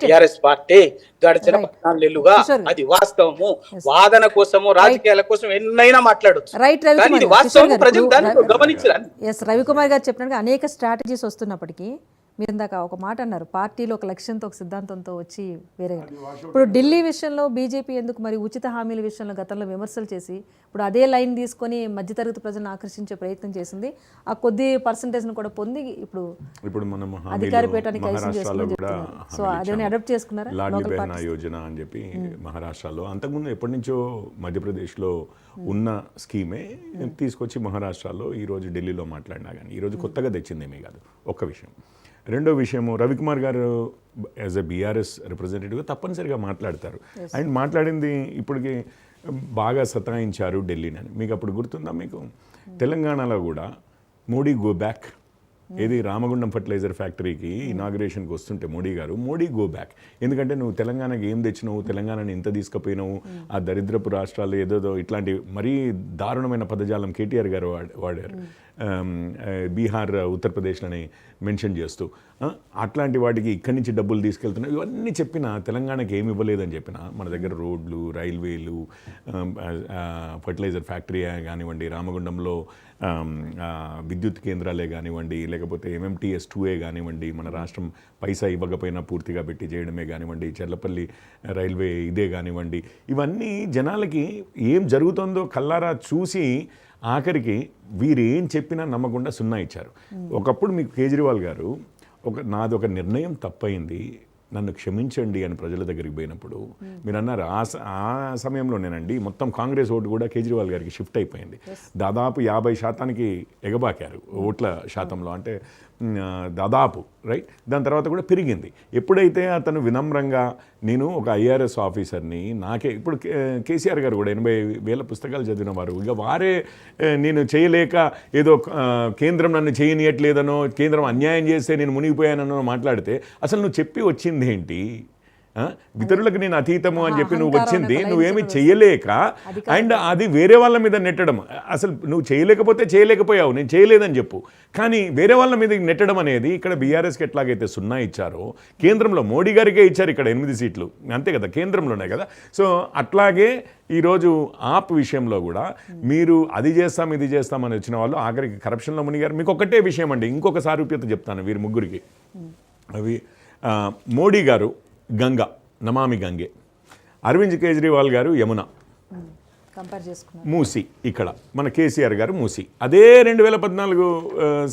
TRS party గడిచిన 14 ఏళ్లుగా అది వాస్తవము. వాదన కోసము రాజకీయాల కోసం ఎన్నైనా మాట్లాడొచ్చు, కానీ ఇది వాస్తవం. ప్రజలు దాన్ని గమనించారు. రవికుమార్ గారు చెప్పినట్టుగా అనేక స్ట్రాటజీస్ వస్తున్నప్పటికీ మీరు ఇందాక ఒక మాట అన్నారు, పార్టీలో ఒక లక్ష్యంతో ఒక సిద్ధాంతంతో వచ్చి వేరే. ఇప్పుడు ఢిల్లీ విషయంలో బీజేపీ ఎందుకు మరి ఉచిత హామీల విషయంలో గతంలో విమర్శలు చేసి ఇప్పుడు అదే లైన్ తీసుకొని మధ్యతరగతి ప్రజలను ఆకర్షించే ప్రయత్నం చేసింది. ఆ కొద్ది పర్సంటేజ్ను కూడా పొంది ఇప్పుడు మనం అధికార పీఠానికి కైసం చేసుకుని సో అదేమైనా అడాప్ట్ చేసుకున్నారా? లాడ్లీ బెహనా యోజన అని చెప్పి మహారాష్ట్రలో అంతకుముందు ఎప్పటి నుంచో మధ్యప్రదేశ్లో ఉన్న స్కీమే తీసుకొచ్చి మహారాష్ట్రలో ఈరోజు ఢిల్లీలో మాట్లాడినా కానీ ఈరోజు కొత్తగా తెచ్చిందేమీ కాదు. ఒక్క విషయం. రెండో విషయము, రవికుమార్ గారు యాజ్ ఎ బీఆర్ఎస్ రిప్రజెంటేటివ్గా తప్పనిసరిగా మాట్లాడతారు. ఆయన మాట్లాడింది ఇప్పటికి బాగా సతాయించారు ఢిల్లీని అని. మీకు అప్పుడు గుర్తుందా? మీకు తెలంగాణలో కూడా మోడీ గో బ్యాక్, ఏది రామగుండం ఫర్టిలైజర్ ఫ్యాక్టరీకి ఇనాగ్రేషన్కి వస్తుంటే మోడీ గో బ్యాక్. ఎందుకంటే నువ్వు తెలంగాణకి ఏం తెచ్చినావు, తెలంగాణని ఎంత తీసుకుపోయినావు, ఆ దరిద్రపు రాష్ట్రాలు ఏదేదో ఇట్లాంటి మరీ దారుణమైన పదజాలం కేటీఆర్ గారు వాడారు. బీహార్, ఉత్తరప్రదేశ్లని మెన్షన్ చేస్తూ అట్లాంటి వాటికి ఇక్కడి నుంచి డబ్బులు తీసుకెళ్తున్నావు. ఇవన్నీ చెప్పినా తెలంగాణకి ఏమి ఇవ్వలేదని చెప్పిన మన దగ్గర రోడ్లు, రైల్వేలు, ఫర్టిలైజర్ ఫ్యాక్టరీ కానివ్వండి, రామగుండంలో విద్యుత్ కేంద్రాలే కానివ్వండి, లేకపోతే MMTS 2A కానివ్వండి, మన రాష్ట్రం పైసా ఇవ్వకపోయినా పూర్తిగా పెట్టి చేయడమే కానివ్వండి, చెర్లపల్లి రైల్వే ఇదే కానివ్వండి, ఇవన్నీ జనాలకి ఏం జరుగుతుందో కల్లారా చూసి ఆఖరికి వీరు ఏం చెప్పినా నమ్మకుండా సున్నా ఇచ్చారు. ఒకప్పుడు మీకు కేజ్రీవాల్ గారు నాది ఒక నిర్ణయం తప్పైంది, నన్ను క్షమించండి అని ప్రజల దగ్గరికి పోయినప్పుడు మీరు అన్నారు. ఆ సమయంలోనేనండి మొత్తం కాంగ్రెస్ ఓటు కూడా కేజ్రీవాల్ గారికి షిఫ్ట్ అయిపోయింది. దాదాపు 50% ఎగబాకారు ఓట్ల శాతంలో, అంటే దాదాపు రైట్. దాని తర్వాత కూడా పెరిగింది. ఎప్పుడైతే అతను వినమ్రంగా నేను ఒక IRS ఆఫీసర్ని, నాకే ఇప్పుడు కేసీఆర్ గారు కూడా 80,000 పుస్తకాలు చదివిన వారు, ఇక వారే నేను చేయలేక ఏదో కేంద్రం నన్ను చేయనీయట్లేదనో, కేంద్రం అన్యాయం చేస్తే నేను మునిగిపోయానో మాట్లాడితే అసలు నువ్వు చెప్పి వచ్చింది ఏంటి? ఇతరులకు నేను అతీతము అని చెప్పి నువ్వు వచ్చింది నువ్వేమి చెయ్యలేక, అండ్ అది వేరే వాళ్ళ మీద నెట్టడం. అసలు నువ్వు చేయలేకపోతే చేయలేకపోయావు, నేను చేయలేదని చెప్పు. కానీ వేరే వాళ్ళ మీద నెట్టడం అనేది ఇక్కడ బీఆర్ఎస్కి ఎట్లాగైతే సున్నా ఇచ్చారో కేంద్రంలో మోడీ గారికే ఇచ్చారు ఇక్కడ 8 సీట్లు, అంతే కదా, కేంద్రంలోనే కదా. సో అట్లాగే ఈరోజు ఆప్ విషయంలో కూడా మీరు అది చేస్తాం ఇది చేస్తామని వచ్చిన వాళ్ళు ఆఖరికి కరప్షన్లో మునిగారు. మీకు ఒకటే విషయం అండి, ఇంకొక సారూప్యత చెప్తాను వీరి ముగ్గురికి. అవి మోడీ గారు గంగా, నమామి గంగే, అరవింద్ కేజ్రీవాల్ గారు యమున, మూసి, ఇక్కడ మన కేసీఆర్ గారు మూసి. అదే 2014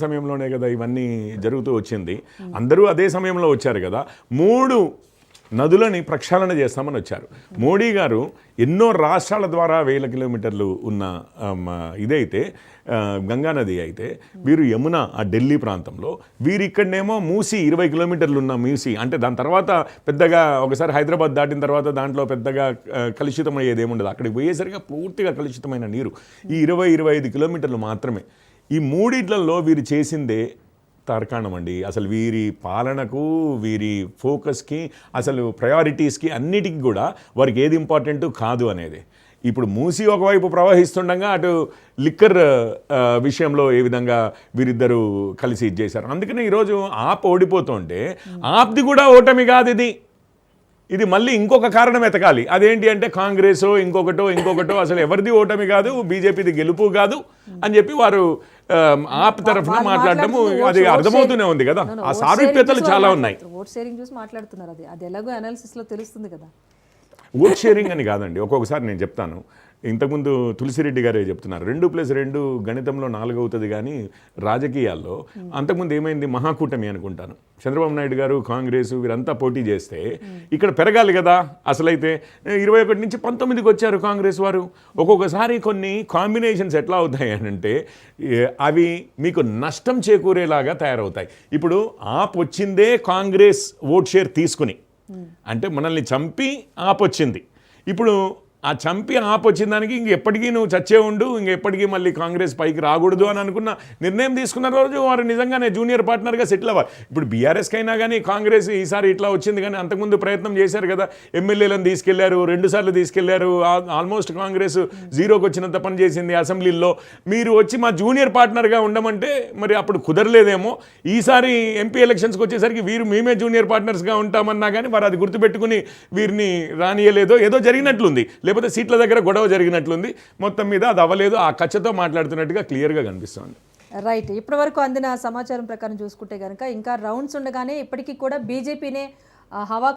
సమయంలోనే కదా ఇవన్నీ జరుగుతూ వచ్చింది. అందరూ అదే సమయంలో వచ్చారు కదా. 3 నదులని ప్రక్షాళన చేస్తామని వచ్చారు. మోడీ గారు ఎన్నో రాష్ట్రాల ద్వారా 1000 కిలోమీటర్లు ఉన్న ఇదైతే గంగా నది అయితే, వీరు యమున ఆ ఢిల్లీ ప్రాంతంలో, వీరు ఇక్కడనేమో మూసి 20 కిలోమీటర్లు ఉన్న మూసి. అంటే దాని తర్వాత పెద్దగా ఒకసారి హైదరాబాద్ దాటిన తర్వాత దాంట్లో పెద్దగా కలుషితం అయ్యేది ఏముండదు. అక్కడికి పోయేసరిగా పూర్తిగా కలుషితమైన నీరు ఈ 20-25 కిలోమీటర్లు మాత్రమే. ఈ మూడిట్లలో వీరు చేసిందే తార్కాణం అండి. అసలు వీరి పాలనకు, వీరి ఫోకస్కి, అసలు ప్రయారిటీస్కి అన్నిటికీ కూడా వారికి ఏది ఇంపార్టెంట్ కాదు అనేది. ఇప్పుడు మూసి ఒకవైపు ప్రవహిస్తుండగా అటు లిక్కర్ విషయంలో ఏ విధంగా వీరిద్దరూ కలిసి ఇది చేశారు. అందుకని ఈరోజు ఆప్ ఓడిపోతుంటే ఆప్ది కూడా ఓటమి కాదు ఇది మళ్ళీ ఇంకొక కారణం ఎతకాలి. అదేంటి అంటే కాంగ్రెసో ఇంకొకటో అసలు ఎవరిది ఓటమి కాదు, బీజేపీది గెలుపు కాదు అని చెప్పి వారు ఆప్ తరఫున మాట్లాడటము అది అర్థమవుతూనే ఉంది కదా. ఆ సారూప్యతలు చాలా ఉన్నాయి. ఓట్ షేరింగ్ చూసి మాట్లాడుతున్నారు, అది ఎలాగో అనాలిసిస్లో తెలుస్తుంది కదా. ఓట్ షేరింగ్ అని కాదండి. ఒక్కొక్కసారి నేను చెప్తాను, ఇంతకుముందు తులసిరెడ్డి గారే చెప్తున్నారు 2+2 గణితంలో 4 అవుతుంది, కానీ రాజకీయాల్లో అంతకుముందు ఏమైంది, మహాకూటమి అనుకుంటాను, చంద్రబాబు నాయుడు గారు, కాంగ్రెస్ వీరంతా పోటీ చేస్తే ఇక్కడ పెరగాలి కదా. అసలైతే 21 నుంచి 19కి వచ్చారు కాంగ్రెస్ వారు. ఒక్కొక్కసారి కొన్ని కాంబినేషన్స్ ఎట్లా అవుతాయి అంటే అవి మీకు నష్టం చేకూరేలాగా తయారవుతాయి. ఇప్పుడు ఆప్ వచ్చిందే కాంగ్రెస్ ఓట్ షేర్ తీసుకుని, అంటే మనల్ని చంపి ఆప్ వచ్చింది. ఇప్పుడు ఆ చంపి ఆపొచ్చిన దానికి ఇంకెప్పటికీ నువ్వు చచ్చే ఉండు, ఇంకెప్పటికీ మళ్ళీ కాంగ్రెస్ పైకి రాకూడదు అని అనుకున్న నిర్ణయం తీసుకున్న రోజు వారు నిజంగానే జూనియర్ పార్ట్నర్గా సెటిల్ అవ్వాలి. ఇప్పుడు బీఆర్ఎస్కి అయినా కానీ కాంగ్రెస్ ఈసారి ఇట్లా వచ్చింది, కానీ అంతకుముందు ప్రయత్నం చేశారు కదా, ఎమ్మెల్యేలను తీసుకెళ్లారు, 2 సార్లు తీసుకెళ్లారు, ఆల్మోస్ట్ కాంగ్రెస్ జీరోకి వచ్చినంత పని చేసింది అసెంబ్లీలో. మీరు వచ్చి మా జూనియర్ పార్ట్నర్గా ఉండమంటే మరి అప్పుడు కుదరలేదేమో. ఈసారి ఎంపీ ఎలక్షన్స్కి వచ్చేసరికి మేమే జూనియర్ పార్ట్నర్స్గా ఉంటామన్నా కానీ వారు అది గుర్తుపెట్టుకుని వీరిని రానియలేదో ఏదో జరిగినట్లుంది, లేకపోతే సీట్ల దగ్గర గొడవ జరిగినట్లుంది. మొత్తం మీద అది అవ్వలేదు, ఆ కచ్చతో మాట్లాడుతున్నట్టుగా క్లియర్గా కనిపిస్తుంది. రైట్. ఇప్పటి వరకు అందిన సమాచారం ప్రకారం చూసుకుంటే కనుక ఇంకా రౌండ్స్ ఉండగానే ఇప్పటికీ కూడా బీజేపీనే హవా